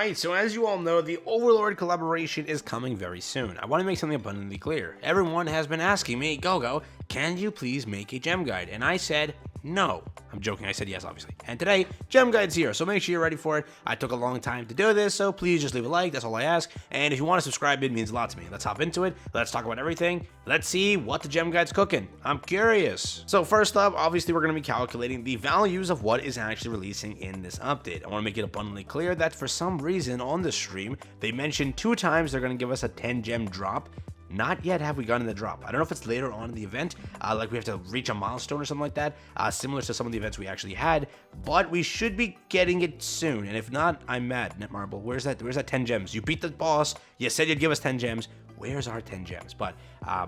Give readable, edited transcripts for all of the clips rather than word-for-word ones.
Alright, so as you all know, the Overlord collaboration is coming very soon. I want to make something abundantly clear. Everyone has been asking me, GoGo, can you please make a gem guide? And I said, no. I'm joking, I said yes, obviously. And today, gem guide's here, so make sure you're ready for it. I took a long time to do this, so please just leave a like, that's all I ask. And if you want to subscribe, it means a lot to me. Let's hop into it, let's talk about everything. Let's see what the gem guide's cooking. I'm curious. So first up, obviously we're going to be calculating the values of what is actually releasing in this update. I want to make it abundantly clear that for some reason on the stream, they mentioned 2 times they're going to give us a 10 gem drop. Not yet have we gotten the drop. I don't know if it's later on in the event, like we have to reach a milestone or something like that, similar to some of the events we actually had, but we should be getting it soon, and if not, I'm mad. Netmarble, where's that 10 gems? You beat the boss, you said you'd give us 10 gems, where's our 10 gems? But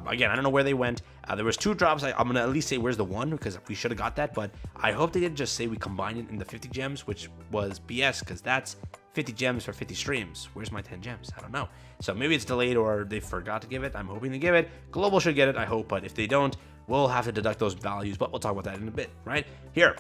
again, I don't know where they went. There was 2 drops. I'm gonna at least say where's the 1, because we should have got that, but I hope they didn't just say we combined it in the 50 gems, which was BS, because that's 50 gems for 50 streams. Where's my 10 gems? I don't know. So maybe it's delayed or they forgot to give it. I'm hoping they give it. Global should get it, I hope, but if they don't, we'll have to deduct those values, but we'll talk about that in a bit, right? Here,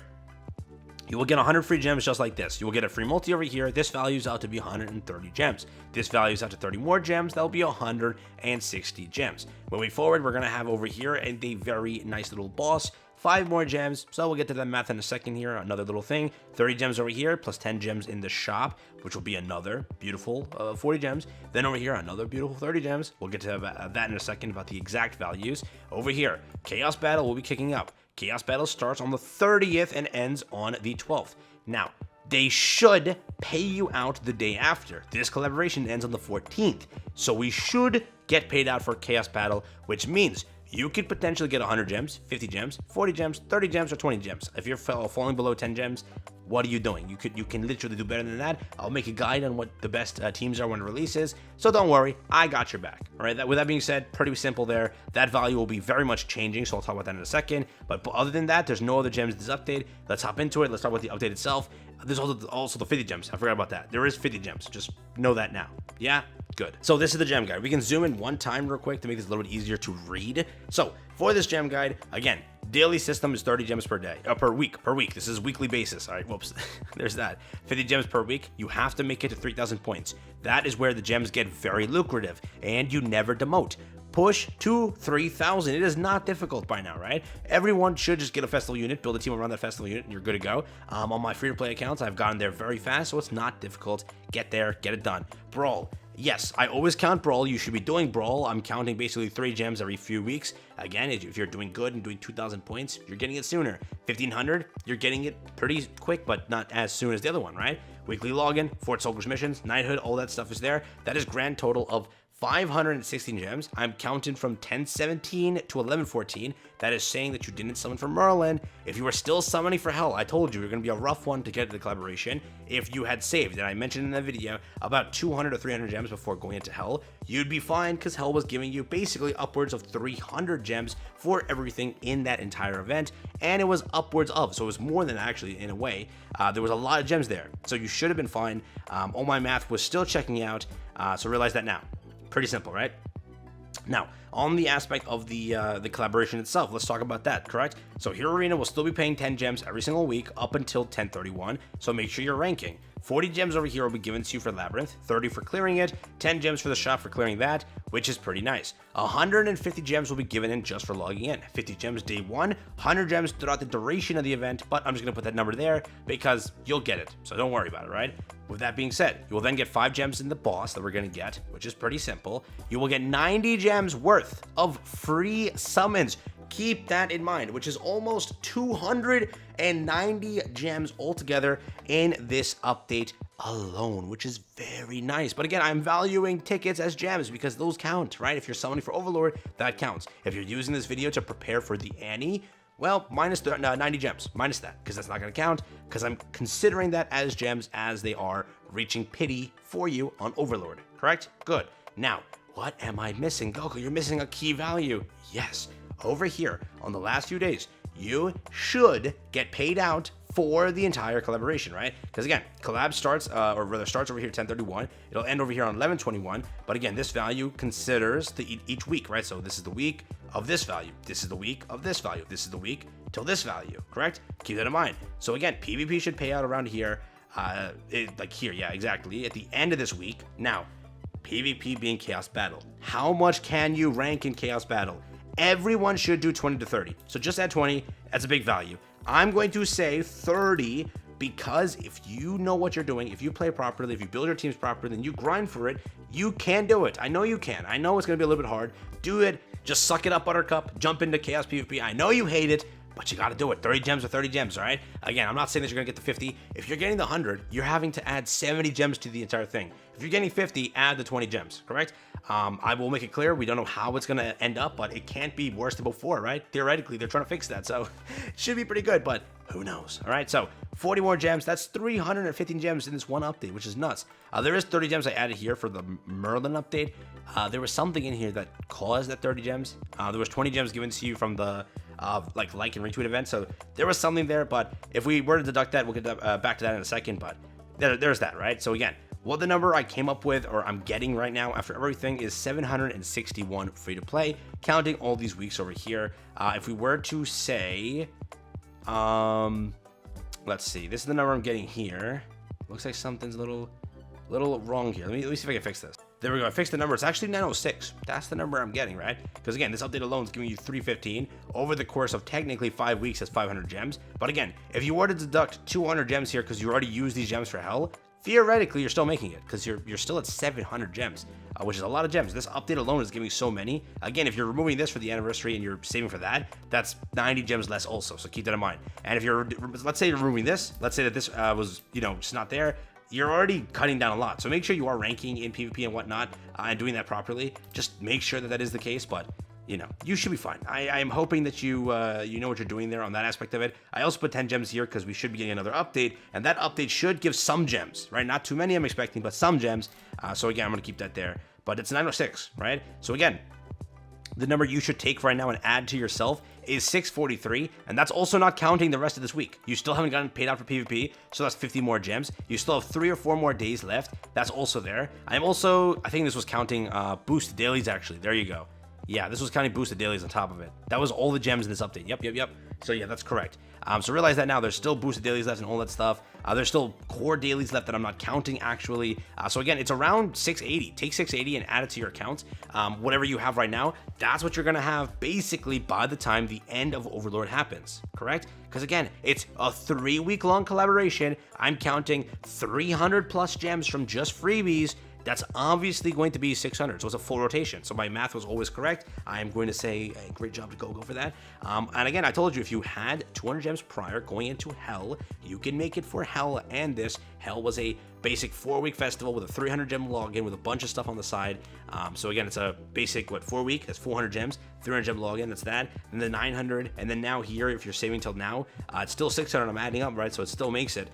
you will get 100 free gems just like this. You will get a free multi over here. This values out to be 130 gems. This values out to 30 more gems. That'll be 160 gems. Moving forward, we're going to have over here a very nice little boss. 5 more gems, so we'll get to that math in a second here. Another little thing, 30 gems over here, plus 10 gems in the shop, which will be another beautiful 40 gems. Then over here, another beautiful 30 gems. We'll get to that in a second about the exact values. Over here, Chaos Battle will be kicking up. Chaos Battle starts on the 30th and ends on the 12th. Now, they should pay you out the day after. This collaboration ends on the 14th, so we should get paid out for Chaos Battle, which means you could potentially get 100 gems, 50 gems, 40 gems, 30 gems, or 20 gems. If you're falling below 10 gems, what are you doing? You can literally do better than that. I'll make a guide on what the best teams are when it releases, so don't worry, I got your back. All right, with that being said, pretty simple there. That value will be very much changing, so I'll talk about that in a second. But other than that, there's no other gems in this update. Let's hop into it. Let's talk about the update itself. There's also the 50 gems. I forgot about that. There is 50 gems. Just know that now. Yeah? Good. So this is the gem guide. We can zoom in one time real quick to make this a little bit easier to read. So for this gem guide, again, daily system is 30 gems per day, per week. This is weekly basis. All right, whoops. There's that. 50 gems per week. You have to make it to 3,000 points. That is where the gems get very lucrative, and you never demote. Push to 3,000. It is not difficult by now, right? Everyone should just get a festival unit, build a team around that festival unit, and you're good to go. On my free-to-play accounts, I've gotten there very fast, so it's not difficult. Get there, get it done. Brawl. Yes, I always count Brawl. You should be doing Brawl. I'm counting basically 3 gems every few weeks. Again, if you're doing good and doing 2,000 points, you're getting it sooner. 1,500, you're getting it pretty quick, but not as soon as the other one, right? Weekly login, Fort Soldiers missions, Knighthood, all that stuff is there. That is grand total of 516 gems. I'm counting from 1017 to 1114. That is saying that you didn't summon for Merlin. If you were still summoning for Hell, I told you you're going to be a rough one to get to the collaboration. If you had saved, and I mentioned in that video, about 200 or 300 gems before going into Hell, you'd be fine because Hell was giving you basically upwards of 300 gems for everything in that entire event, and it was upwards of, so it was more than actually in a way. There was a lot of gems there, so you should have been fine. All my math was still checking out, so realize that now. Pretty simple, right? Now, on the aspect of the collaboration itself, let's talk about that, correct? So Hero Arena will still be paying 10 gems every single week up until 1031, so make sure you're ranking. 40 gems over here will be given to you for Labyrinth, 30 for clearing it, 10 gems for the shop for clearing that, which is pretty nice. 150 gems will be given in just for logging in. 50 gems day 1, 100 gems throughout the duration of the event, but I'm just going to put that number there because you'll get it, so don't worry about it, right? With that being said, you will then get 5 gems in the boss that we're going to get, which is pretty simple. You will get 90 gems worth of free summons. Keep that in mind, which is almost 290 gems altogether in this update alone, which is very nice. But again, I'm valuing tickets as gems because those count, right? If you're summoning for Overlord, that counts. If you're using this video to prepare for the Annie, well, minus 90 gems, minus that, because that's not going to count, because I'm considering that as gems as they are reaching pity for you on Overlord, correct? Good. Now, what am I missing? GoGo, you're missing a key value. Yes, over here on the last few days, you should get paid out for the entire collaboration, right? Because again, collab starts, or rather starts over here 1031. It'll end over here on 1121. But again, this value considers each week, right? So this is the week of this value. This is the week of this value. This is the week till this value, correct? Keep that in mind. So again, PvP should pay out around here. like here, yeah, exactly, at the end of this week. Now, PvP being Chaos Battle. How much can you rank in Chaos Battle? Everyone should do 20 to 30. So just add 20. That's a big value. I'm going to say 30 because if you know what you're doing, if you play properly, if you build your teams properly, then you grind for it, you can do it. I know you can. I know it's going to be a little bit hard. Do it. Just suck it up, Buttercup. Jump into Chaos PvP. I know you hate it, but you got to do it. 30 gems or 30 gems, all right? Again, I'm not saying that you're going to get the 50. If you're getting the 100, you're having to add 70 gems to the entire thing. If you're getting 50, add the 20 gems, correct? I will make it clear, we don't know how it's going to end up, but it can't be worse than before, right? Theoretically, they're trying to fix that, so it should be pretty good, but who knows, all right? So 40 more gems, that's 315 gems in this one update, which is nuts. There is 30 gems I added here for the Merlin update. There was something in here that caused that 30 gems. There was 20 gems given to you from the like and retweet event, so there was something there, but if we were to deduct that, we'll get back to that in a second, but there's that, right? So again, what the number I came up with, or I'm getting right now after everything, is 761 free to play, counting all these weeks over here. If we were to say, let's see, this is the number I'm getting here. Looks like something's a little wrong here. Let me see if I can fix this. There we go. I fixed the number. It's actually 906. That's the number I'm getting, right? Because again, this update alone is giving you 315 over the course of technically 5 weeks. That's 500 gems. But again, if you were to deduct 200 gems here because you already used these gems for hell, theoretically you're still making it because you're still at 700 gems, which is a lot of gems. This update alone is giving you so many. Again, if you're removing this for the anniversary and you're saving for that, that's 90 gems less also. So keep that in mind. And if you're, let's say you're removing this, let's say that this was, just not there, you're already cutting down a lot. So make sure you are ranking in PvP and whatnot and doing that properly. Just make sure that is the case, but you should be fine. I am hoping that you know what you're doing there on that aspect of it. I also put 10 gems here because we should be getting another update, and that update should give some gems, right? Not too many I'm expecting, but some gems. So again, I'm going to keep that there. But it's 906, right? So again, the number you should take right now and add to yourself is 643, and that's also not counting the rest of this week. You still haven't gotten paid out for PvP, so that's 50 more gems. You still have 3 or 4 more days left. That's also there. I think this was counting boosted dailies, actually. There you go. Yeah, this was counting boosted dailies on top of it. That was all the gems in this update. Yep. So yeah, that's correct. So realize that now there's still boosted dailies left and all that stuff. There's still core dailies left that I'm not counting actually. So again, it's around 680. Take 680 and add it to your account. Whatever you have right now, that's what you're gonna have basically by the time the end of Overlord happens, correct? Because again, it's a 3-week long collaboration. I'm counting 300 plus gems from just freebies. That's obviously going to be 600, so it's a full rotation. So my math was always correct. I am going to say a great job to GoGo for that. And again, I told you, if you had 200 gems prior going into Hell, you can make it for Hell and this. Hell was a basic 4-week festival with a 300 gem login with a bunch of stuff on the side. So again, it's a basic, 4-week, that's 400 gems, 300 gem login, that's that. And then 900, and then now here, if you're saving till now, it's still 600, I'm adding up, right? So it still makes it.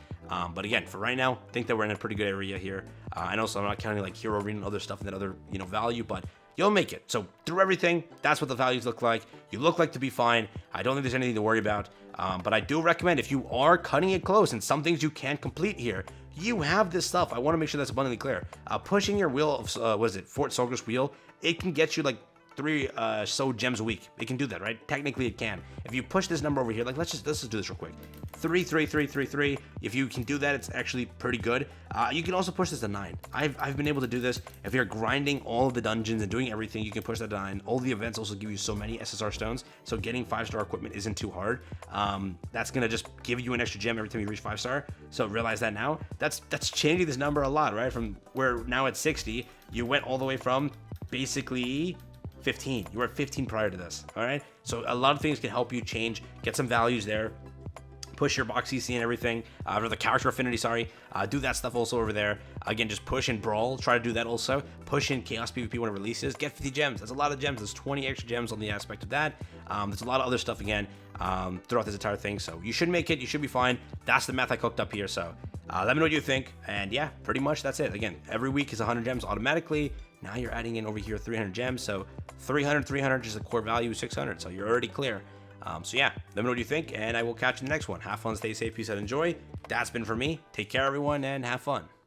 But again, for right now, I think that we're in a pretty good area here. And also, I'm not counting like hero arena and other stuff and that other, value, but you'll make it. So through everything, that's what the values look like. You look like to be fine. I don't think there's anything to worry about. But I do recommend, if you are cutting it close and some things you can't complete here, you have this stuff. I want to make sure that's abundantly clear. Pushing your wheel of, Fort Soger's wheel, it can get you like 3 so gems a week. It can do that, right? Technically it can. If you push this number over here, like let's just do this real quick. 3, 3, 3, 3, 3. If you can do that, it's actually pretty good. You can also push this to 9. I've been able to do this. If you're grinding all of the dungeons and doing everything, you can push that to 9. All the events also give you so many SSR stones, so getting 5-star equipment isn't too hard. That's gonna just give you an extra gem every time you reach 5-star. So realize that now. That's changing this number a lot, right? From where now at 60, you went all the way from basically 15. You were at 15 prior to this, all right? So a lot of things can help you change, get some values there, push your box CC and everything, or the character affinity, do that stuff also over there. Again, just push in Brawl, try to do that also. Push in Chaos PvP when it releases, get 50 gems. That's a lot of gems. There's 20 extra gems on the aspect of that. There's a lot of other stuff again throughout this entire thing, so you should make it, you should be fine. That's the math I cooked up here, so let me know what you think, and yeah, pretty much that's it. Again, every week is 100 gems automatically. Now you're adding in over here 300 gems, so 300, just a core value, 600, so you're already clear. So yeah, let me know what you think, and I will catch you in the next one. Have fun, stay safe, peace out, enjoy. That's been for me. Take care, everyone, and have fun.